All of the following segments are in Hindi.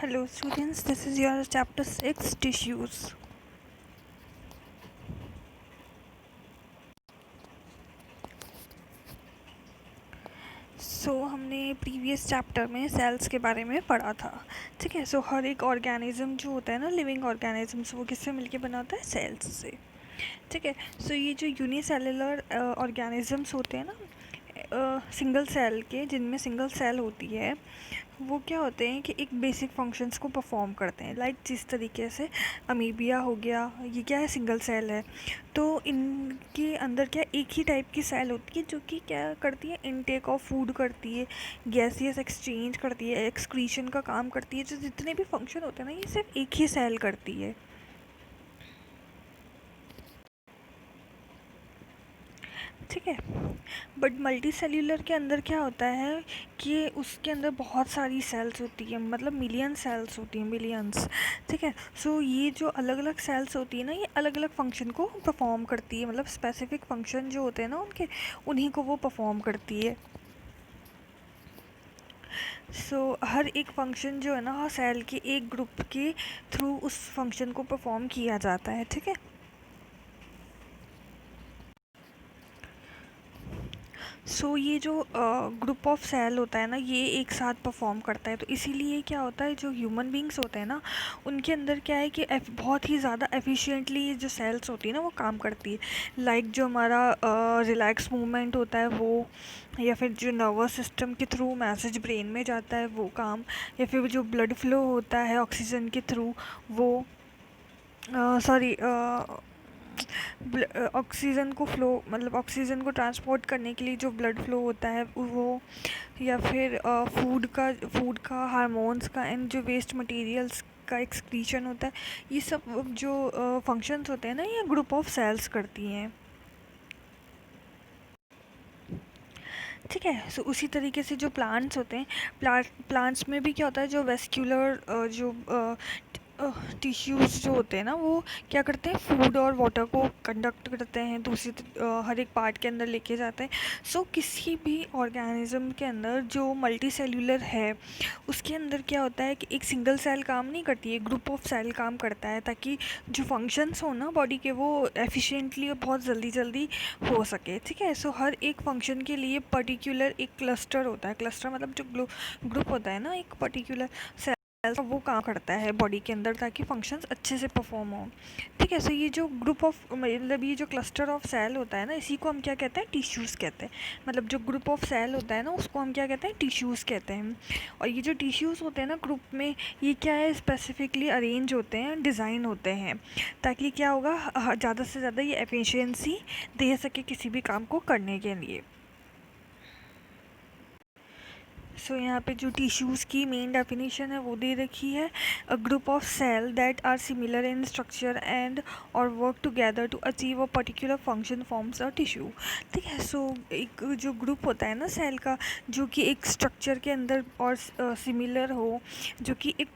Hello students, this is your chapter 6 tissues. हमने प्रीवियस चैप्टर में सेल्स के बारे में पढ़ा था. ठीक है. हर एक ऑर्गेनिज्म जो होता है ना, लिविंग ऑर्गेनिजम्स, वो किससे मिलके बना होता है? सेल्स से. ठीक है. ये जो यूनिसेलुलर ऑर्गेनिजम्स होते हैं ना, सिंगल सेल के, जिनमें सिंगल सेल होती है, वो क्या होते हैं कि एक बेसिक फंक्शंस को परफॉर्म करते हैं. लाइक जिस तरीके से अमीबिया हो गया, ये क्या है? सिंगल सेल है. तो इनके अंदर क्या एक ही टाइप की सेल होती है जो कि क्या करती है? इनटेक ऑफ फूड करती है, गैसियस एक्सचेंज करती है, एक्सक्रीशन का काम करती है. जो जितने भी फंक्शन होते हैं ना, ये सिर्फ एक ही सेल करती है. ठीक है. बट मल्टी सेल्यूलर के अंदर क्या होता है कि उसके अंदर बहुत सारी सेल्स होती है, मतलब मिलियन सेल्स होती हैं, मिलियंस. ठीक है. ये जो अलग अलग सेल्स होती है ना, ये अलग अलग फंक्शन को परफॉर्म करती है, मतलब स्पेसिफिक फंक्शन जो होते हैं ना उनके, उन्हीं को वो परफॉर्म करती है. हर एक फंक्शन जो है ना, सेल के एक ग्रुप के थ्रू उस फंक्शन को परफॉर्म किया जाता है. ठीक है. ये जो ग्रुप ऑफ सेल होता है ना, ये एक साथ परफॉर्म करता है. तो इसीलिए क्या होता है, जो ह्यूमन बींग्स होते हैं ना, उनके अंदर क्या है कि बहुत ही ज़्यादा एफिशिएंटली ये जो सेल्स होती है ना, वो काम करती है. लाइक जो हमारा रिलैक्स मूवमेंट होता है वो, या फिर जो नर्वस सिस्टम के थ्रू मैसेज ब्रेन में जाता है वो काम, या फिर जो ब्लड फ्लो होता है ऑक्सीजन के थ्रू वो, सॉरी, ऑक्सीजन को फ्लो, मतलब ऑक्सीजन को ट्रांसपोर्ट करने के लिए जो ब्लड फ्लो होता है वो, या फिर फूड का हार्मोन्स का, एंड जो वेस्ट मटेरियल्स का एक्सक्रीशन होता है. ये सब जो फंक्शंस होते हैं ना, ये ग्रुप ऑफ सेल्स करती हैं. ठीक है. उसी तरीके से जो प्लांट्स होते हैं, प्लांट्स में भी क्या होता है, जो वेस्क्यूलर जो टिश्यूज़ जो होते हैं ना, वो क्या करते हैं? फूड और वाटर को कंडक्ट करते हैं, हर एक पार्ट के अंदर लेके जाते हैं. किसी भी ऑर्गेनिज्म के अंदर जो मल्टी सेल्यूलर है, उसके अंदर क्या होता है कि एक सिंगल सेल काम नहीं करती है, ग्रुप ऑफ सेल काम करता है, ताकि जो फंक्शंस हो ना बॉडी के, वो एफिशिएंटली और बहुत जल्दी जल्दी हो सके. ठीक है. हर एक फंक्शन के लिए पर्टिकुलर एक क्लस्टर होता है. क्लस्टर मतलब जो ग्रुप होता है ना, एक पर्टिकुलर वो काम करता है बॉडी के अंदर, ताकि फंक्शंस अच्छे से परफॉर्म हो. ठीक है. ये जो ग्रुप ऑफ, मतलब ये जो क्लस्टर ऑफ सेल होता है ना, इसी को हम क्या कहते हैं? टिश्यूज़ कहते हैं. मतलब जो ग्रुप ऑफ सेल होता है ना, उसको हम क्या कहते हैं? टिश्यूज़ कहते हैं. और ये जो टिश्यूज़ होते हैं ना ग्रुप में, ये क्या है? स्पेसिफिकली अरेंज होते हैं, डिज़ाइन होते हैं, ताकि क्या होगा, ज़्यादा से ज़्यादा ये एफिशिएंसी दे सके किसी भी काम को करने के लिए. यहाँ पे जो टिश्यूज़ की मेन डेफिनेशन है वो दे रखी है. A group of cell that are similar in structure and और work together to achieve a particular function forms a tissue. ठीक है. एक जो ग्रुप होता है ना सेल का, जो कि एक स्ट्रक्चर के अंदर और सिमिलर हो, जो कि एक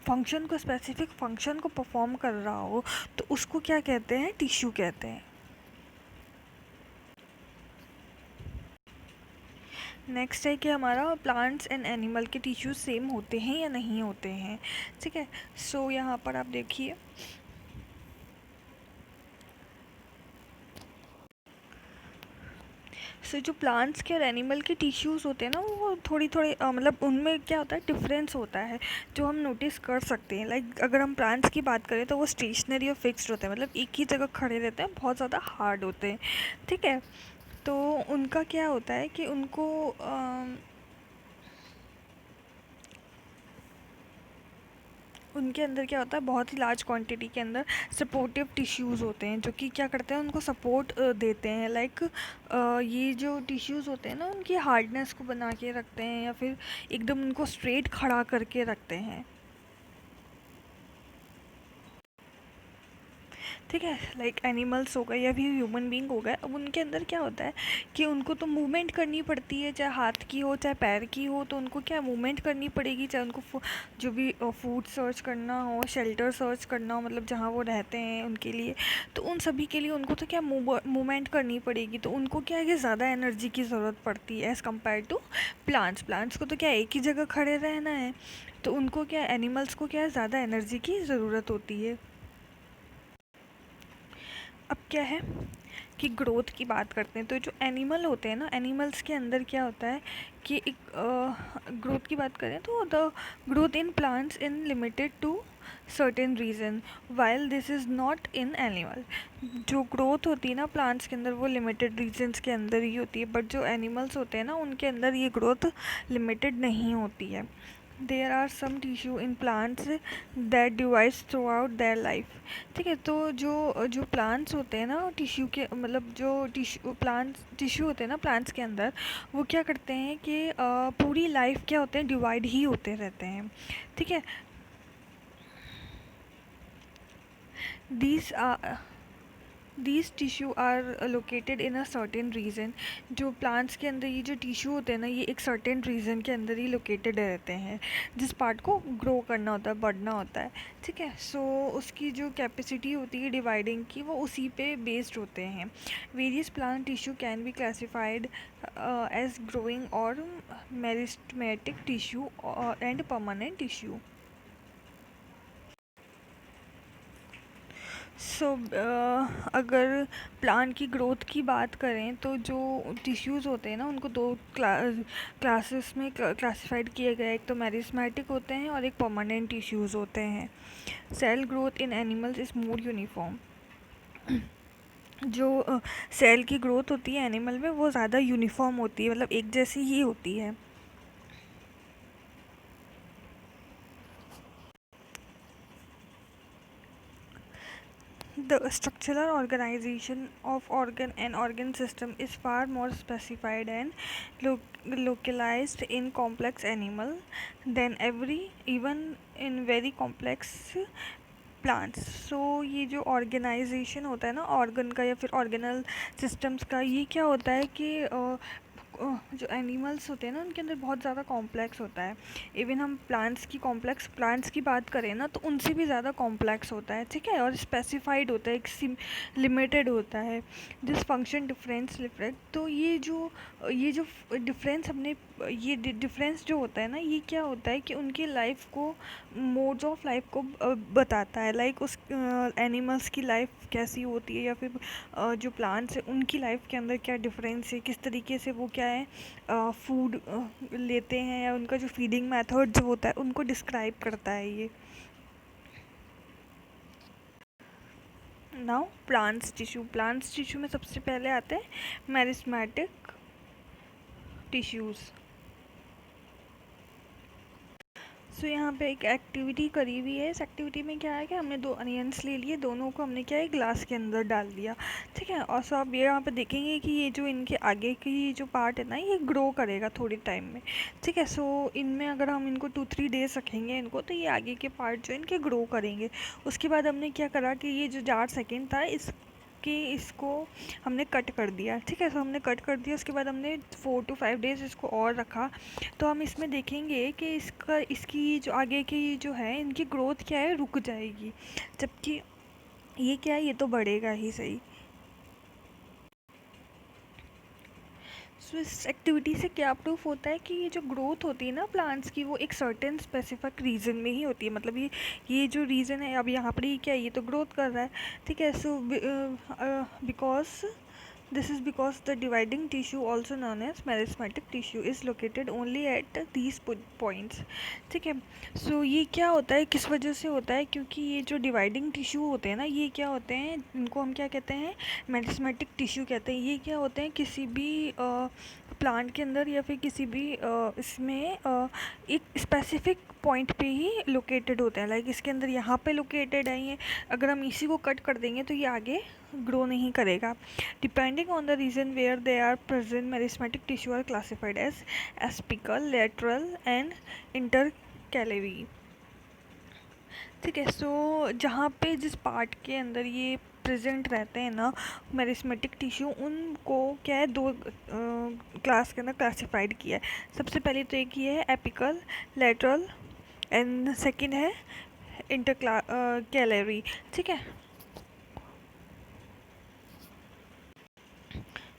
फंक्शन को, स्पेसिफिक फंक्शन को परफॉर्म कर रहा हो, तो उसको क्या कहते हैं? टिश्यू कहते हैं. नेक्स्ट है कि हमारा प्लांट्स एंड एनिमल के टिश्यूज सेम होते हैं या नहीं होते हैं. ठीक है. यहाँ पर आप देखिए, जो प्लांट्स के और एनिमल के टिश्यूज़ होते हैं ना, वो थोड़ी थोड़ी मतलब उनमें क्या होता है, डिफरेंस होता है, जो हम नोटिस कर सकते हैं. लाइक अगर हम प्लांट्स की बात करें तो वो स्टेशनरी और फिक्स्ड होते हैं, मतलब एक ही जगह खड़े रहते हैं, बहुत ज़्यादा हार्ड होते हैं. ठीक है. तो उनका क्या होता है कि उनके अंदर क्या होता है, बहुत ही लार्ज क्वांटिटी के अंदर सपोर्टिव टिश्यूज़ होते हैं, जो कि क्या करते हैं? उनको सपोर्ट देते हैं. लाइक ये जो टिश्यूज़ होते हैं ना, उनकी हार्डनेस को बना के रखते हैं, या फिर एकदम उनको स्ट्रेट खड़ा करके रखते हैं. ठीक है, लाइक एनिमल्स हो गए या फिर ह्यूमन बीइंग हो गए, अब उनके अंदर क्या होता है कि उनको तो मूवमेंट करनी पड़ती है, चाहे हाथ की हो चाहे पैर की हो, तो उनको क्या मूवमेंट करनी पड़ेगी, चाहे उनको जो भी फूड सर्च करना हो, शेल्टर सर्च करना हो, मतलब जहाँ वो रहते हैं उनके लिए, तो उन सभी के लिए उनको तो क्या मूवमेंट करनी पड़ेगी, तो उनको क्या है कि ज़्यादा एनर्जी की ज़रूरत पड़ती है as compare to plants. Plants को तो क्या एक ही जगह खड़े रहना है, तो उनको क्या, एनिमल्स को क्या है, ज़्यादा एनर्जी की ज़रूरत होती है। अब क्या है कि ग्रोथ की बात करते हैं, तो जो एनिमल होते हैं ना, एनिमल्स के अंदर क्या होता है कि एक ग्रोथ की बात करें तो the growth in plants in limited to certain region while this is not in animal. जो ग्रोथ होती है ना प्लांट्स के अंदर वो लिमिटेड रीजन्स के अंदर ही होती है, बट जो एनिमल्स होते हैं ना उनके अंदर ये ग्रोथ लिमिटेड नहीं होती है। There are some tissue in plants that divides throughout their life. ठीक है, तो जो जो प्लांट्स होते हैं ना टिश्यू के, मतलब जो टिश्यू होते हैं ना प्लांट्स के अंदर, वो क्या करते हैं कि पूरी लाइफ क्या होते हैं, डिवाइड ही होते रहते हैं। ठीक है, these these tissue are located in a certain region. जो प्लांट्स के अंदर ये जो टिश्यू होते हैं ना, ये एक सर्टेन रीजन के अंदर ही लोकेटेड रहते हैं, जिस पार्ट को ग्रो करना होता है, बढ़ना होता है। ठीक है, सो उसकी जो कैपेसिटी होती है डिवाइडिंग की, वो उसी पे बेस्ड होते हैं। Various plant tissue can be classified as growing और meristematic tissue and permanent tissue. So अगर प्लांट की ग्रोथ की बात करें तो जो टिश्यूज़ होते हैं ना उनको दो क्लासेस में क्लासिफाइड किया गया है। एक तो मेरिस्मेटिक होते हैं और एक परमानेंट टिश्यूज़ होते हैं। Cell growth in animals is more uniform. जो सेल की ग्रोथ होती है एनिमल में वो ज़्यादा यूनिफॉर्म होती है, मतलब एक जैसी ही होती है। The structural organization of organ and organ system is far more specified and localized in complex animal than every even in very complex plants. So ये जो ऑर्गेनाइजेशन होता है ना ऑर्गन का या फिर ऑर्गेनल सिस्टम्स का, ये क्या होता है कि जो एनिमल्स होते हैं ना उनके अंदर बहुत ज़्यादा कॉम्प्लेक्स होता है। इवन हम प्लांट्स की बात करें ना तो उनसे भी ज़्यादा कॉम्प्लेक्स होता है। ठीक है, और स्पेसिफाइड होता है, एक लिमिटेड होता है। दिस फंक्शन डिफरेंस रिफ्लेक्ट, तो ये जो डिफरेंस हमने, ये डिफरेंस जो होता है ना, ये क्या होता है कि उनकी लाइफ को, मोड्स ऑफ लाइफ को बताता है। लाइक उस एनिमल्स की लाइफ कैसी होती है या फिर जो प्लांट्स हैं उनकी लाइफ के अंदर क्या डिफरेंस है, किस तरीके से वो क्या है फूड लेते हैं, या उनका जो फीडिंग मेथड जो होता है उनको डिस्क्राइब करता है ये। नाउ प्लांट्स टिश्यू में सबसे पहले आते हैं मेरिस्मेटिक टिश्यूज़। सो यहाँ पे एक एक्टिविटी करी हुई है। इस एक्टिविटी में क्या है कि हमने दो अनियंस ले लिए, दोनों को हमने क्या है ग्लास के अंदर डाल दिया। ठीक है, और सो आप ये यहाँ पे देखेंगे कि ये जो इनके आगे की जो पार्ट है ना ये ग्रो करेगा थोड़ी टाइम में। ठीक है, सो इनमें अगर हम इनको 2-3 डेज रखेंगे इनको, तो ये आगे के पार्ट जो इनके ग्रो करेंगे। उसके बाद हमने क्या करा कि ये जो जार सेकेंड था कि इसको हमने कट कर दिया। ठीक है, तो हमने कट कर दिया, उसके बाद हमने 4 to 5 डेज़ इसको और रखा। तो हम इसमें देखेंगे कि इसकी जो आगे की जो है इनकी ग्रोथ क्या है, रुक जाएगी, जबकि ये क्या है, ये तो बढ़ेगा ही सही। सो इस एक्टिविटी से क्या प्रूफ होता है कि ये जो ग्रोथ होती है ना प्लांट्स की, वो एक सर्टेन स्पेसिफिक रीजन में ही होती है। मतलब ये जो रीज़न है, अब यहाँ पर ये क्या है, ये तो ग्रोथ कर रहा है। ठीक है, so because this is because the dividing tissue, also known as meristematic tissue, is located only at these points। ठीक है, सो ये क्या होता है, किस वजह से होता है, क्योंकि ये जो डिवाइडिंग टिश्यू होते हैं ना, ये क्या होते हैं, इनको हम क्या कहते हैं, मेरिस्मेटिक टिश्यू कहते हैं। ये क्या होते हैं, किसी भी प्लांट के अंदर या फिर किसी भी इसमें एक स्पेसिफिक पॉइंट पे ही लोकेटेड होते हैं। लाइक इसके अंदर यहाँ पे लोकेटेड है ये, अगर हम इसी को कट कर देंगे तो ये आगे ग्रो नहीं करेगा। Depending on the region where they are present, meristematic tissue are classified as apical, lateral and intercalary. ठीक है, सो जहाँ पे जिस पार्ट के अंदर ये प्रेजेंट रहते हैं ना मेरिस्मेटिक टिश्यू, उनको क्या है, दो क्लास के अंदर क्लासिफाइड किया है। सबसे पहले तो एक ये है एपिकल, लेटरल, एंड सेकंड है इंटरक्ला कैलरी। ठीक है,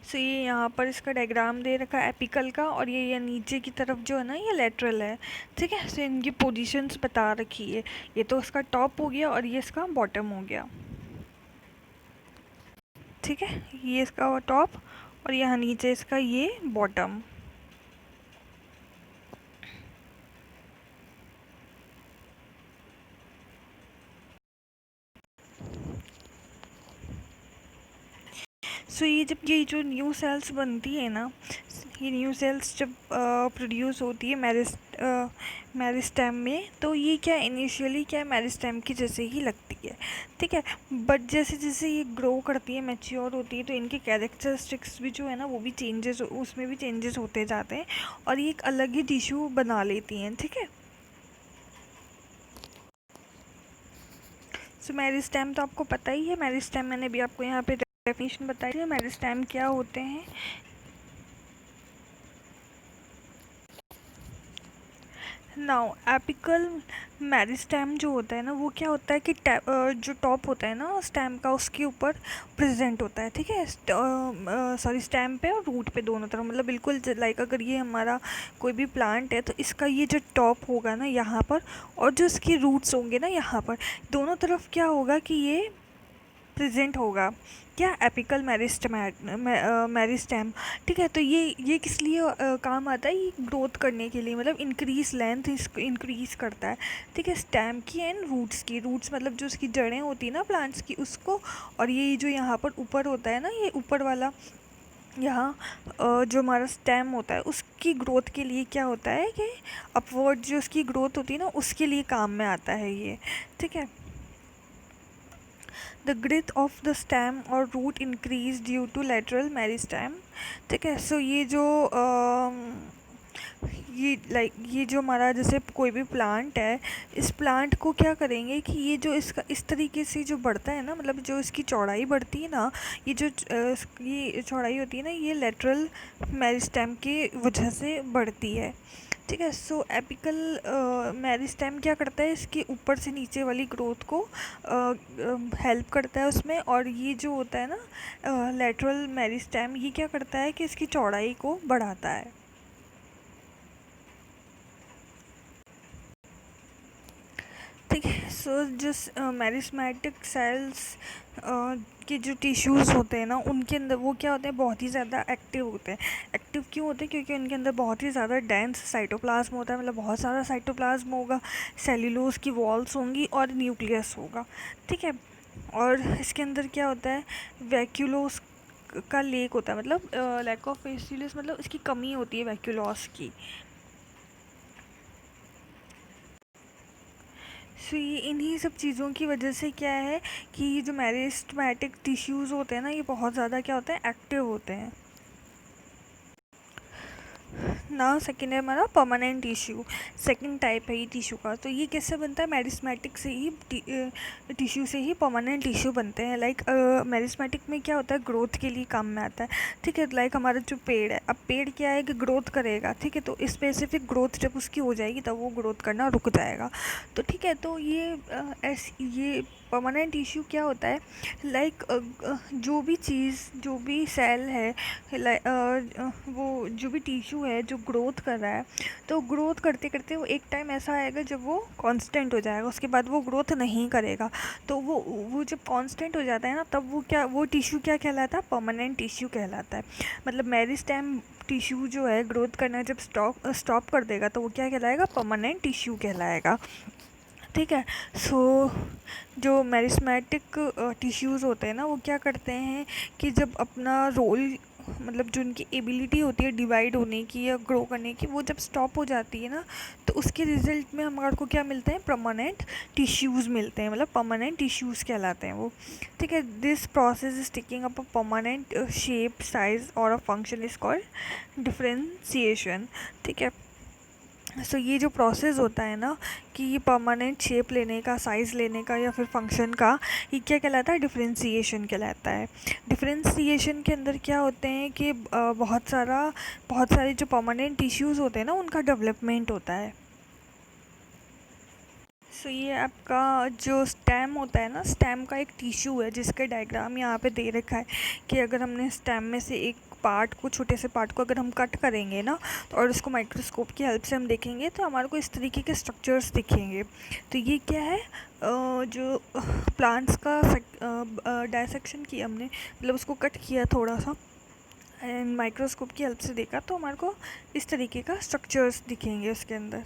सो ये यहाँ पर इसका डायग्राम दे रखा है एपिकल का, और ये नीचे की तरफ जो है ना ये लेटरल है। ठीक है, सो इनकी पोजीशंस बता रखी है। ये तो इसका टॉप हो गया और ये इसका बॉटम हो गया। ठीक है, ये इसका टॉप और यहाँ नीचे इसका ये बॉटम। सो ये जब ये जो न्यू सेल्स बनती है ना, ये न्यू सेल्स जब प्रोड्यूस होती है मेरिस्टेम में, तो ये क्या इनिशियली क्या मेरिस्टेम की जैसे ही लगती है। ठीक है, बट जैसे जैसे ये ग्रो करती है, मैच्योर होती है, तो इनके कैरेक्टरिस्टिक्स भी जो है ना वो भी चेंजेस, उसमें भी चेंजेस होते जाते हैं और ये एक अलग ही टिश्यू बना लेती हैं। ठीक है, सो मेरिस्टेम तो आपको पता ही है। मेरिस्टेम मैंने भी आपको यहाँ पे डेफिनेशन बताई है, मेरिस्टेम क्या होते हैं। नाउ एपिकल मेरिस्टेम जो होता है ना वो क्या होता है कि जो टॉप होता है ना स्टेम का, उसके ऊपर प्रेजेंट होता है। ठीक है, सॉरी, स्टेम पे और रूट पे दोनों तरफ, मतलब बिल्कुल लाइक अगर ये हमारा कोई भी प्लांट है तो इसका ये जो टॉप होगा ना यहाँ पर, और जो इसकी रूट्स होंगे ना यहाँ पर, दोनों तरफ क्या होगा कि ये प्रेजेंट होगा क्या, एपिकल मेरिस्टेम। ठीक है, तो ये किस लिए काम आता है, ये ग्रोथ करने के लिए, मतलब इंक्रीज लेंथ इसको इंक्रीज करता है। ठीक है, स्टेम की एंड रूट्स की, रूट्स मतलब जो उसकी जड़ें होती है ना प्लांट्स की, उसको, और ये जो यहाँ पर ऊपर होता है ना, ये ऊपर वाला यहाँ जो हमारा स्टेम होता है उसकी ग्रोथ के लिए क्या होता है कि अपवर्ड जो उसकी ग्रोथ होती है ना उसके लिए काम में आता है ये। ठीक है, the width of the stem or root increase due to lateral meristem। ठीक है, सो ये जो ये जो हमारा जैसे कोई भी प्लांट है, इस प्लांट को क्या करेंगे कि ये जो इसका इस तरीके से जो बढ़ता है ना, मतलब जो इसकी चौड़ाई बढ़ती है ना, ये जो ये चौड़ाई होती है ना, ये लेटरल मेरिस्टेम की वजह से बढ़ती है। ठीक है, सो एपिकल मेरिस्टेम क्या करता है, इसके ऊपर से नीचे वाली ग्रोथ को हेल्प करता है उसमें, और ये जो होता है ना लेटरल मेरिस्टेम, ये क्या करता है कि इसकी चौड़ाई को बढ़ाता है। ठीक है, सो जो मेरिस्मेटिक सेल्स के जो टिश्यूज़ होते हैं ना उनके अंदर वो क्या होते हैं, बहुत ही ज़्यादा एक्टिव होते हैं। एक्टिव क्यों होते हैं, क्योंकि उनके अंदर बहुत ही ज़्यादा डेंस साइटोप्लाज्म होता है, मतलब बहुत सारा साइटोप्लाज्म होगा, सेल्यूलोज की वॉल्स होंगी और न्यूक्लियस होगा। ठीक है, और इसके अंदर क्या होता है, वैक्यूलोस का लेक होता है, मतलब लैक ऑफ वैक्यूलोस, मतलब इसकी कमी होती है वैक्यूलोस की। सो ये इन्हीं सब चीज़ों की वजह से क्या है कि ये जो मेरिस्टेमेटिक टिश्यूज़ होते हैं ना ये बहुत ज़्यादा क्या होते हैं, एक्टिव होते हैं ना। सेकेंड है हमारा परमानेंट टिश्यू, सेकेंड टाइप है ये टिश्यू का। तो ये कैसे बनता है, मेरिस्मेटिक से ही टिश्यू से ही परमानेंट टिश्यू बनते हैं। लाइक मेरिस्मेटिक में क्या होता है, ग्रोथ के लिए काम में आता है। ठीक है, लाइक हमारा जो पेड़ है, अब पेड़ क्या है कि ग्रोथ करेगा। ठीक है, तो स्पेसिफिक ग्रोथ जब उसकी हो जाएगी तब वो ग्रोथ करना रुक जाएगा। तो ठीक है, तो ये परमानेंट टिश्यू क्या होता है, लाइक जो भी चीज़, जो भी सेल है, वो जो भी टिश्यू है जो ग्रोथ कर रहा है, तो ग्रोथ करते करते वो एक टाइम ऐसा आएगा जब वो कांस्टेंट हो जाएगा, उसके बाद वो ग्रोथ नहीं करेगा। तो वो जब कांस्टेंट हो जाता है ना, तब वो टिश्यू क्या कहलाता है, परमानेंट टिश्यू कहलाता है। मतलब मेरिस्टेम टिश्यू जो है ग्रोथ करना जब स्टॉप कर देगा तो वो क्या कहलाएगा, परमानेंट टिश्यू कहलाएगा। ठीक है, सो जो मेरिस्मेटिक टिश्यूज़ होते हैं ना वो क्या करते हैं कि जब अपना रोल, मतलब जो उनकी एबिलिटी होती है डिवाइड होने की या ग्रो करने की, वो जब स्टॉप हो जाती है ना, तो उसके रिजल्ट में हमारे को क्या मिलते हैं, परमानेंट टिश्यूज़ मिलते हैं, मतलब परमानेंट टिश्यूज़ कहलाते हैं वो। ठीक है, this process is taking up a permanent shape, size और a function is called differentiation. ठीक है, सो ये जो प्रोसेस होता है ना कि ये परमानेंट शेप लेने का, साइज़ लेने का या फिर फंक्शन का, ये क्या कहलाता है? डिफरेंशिएशन कहलाता है। डिफरेंशिएशन के अंदर क्या होते हैं कि बहुत सारे जो परमानेंट टिश्यूज़ होते हैं ना, उनका डेवलपमेंट होता है। सो ये आपका जो स्टेम होता है ना, स्टेम का एक टिश्यू है जिसका डायग्राम यहाँ पे दे रखा है कि अगर हमने स्टेम में से एक पार्ट को, छोटे से पार्ट को अगर हम कट करेंगे ना, तो और उसको माइक्रोस्कोप की हेल्प से हम देखेंगे तो हमारे को इस तरीके के स्ट्रक्चर्स दिखेंगे। तो ये क्या है? जो प्लांट्स का डायसेक्शन किया हमने, मतलब उसको कट किया थोड़ा सा एंड माइक्रोस्कोप की हेल्प से देखा, तो हमारे को इस तरीके का स्ट्रक्चर्स दिखेंगे उसके अंदर।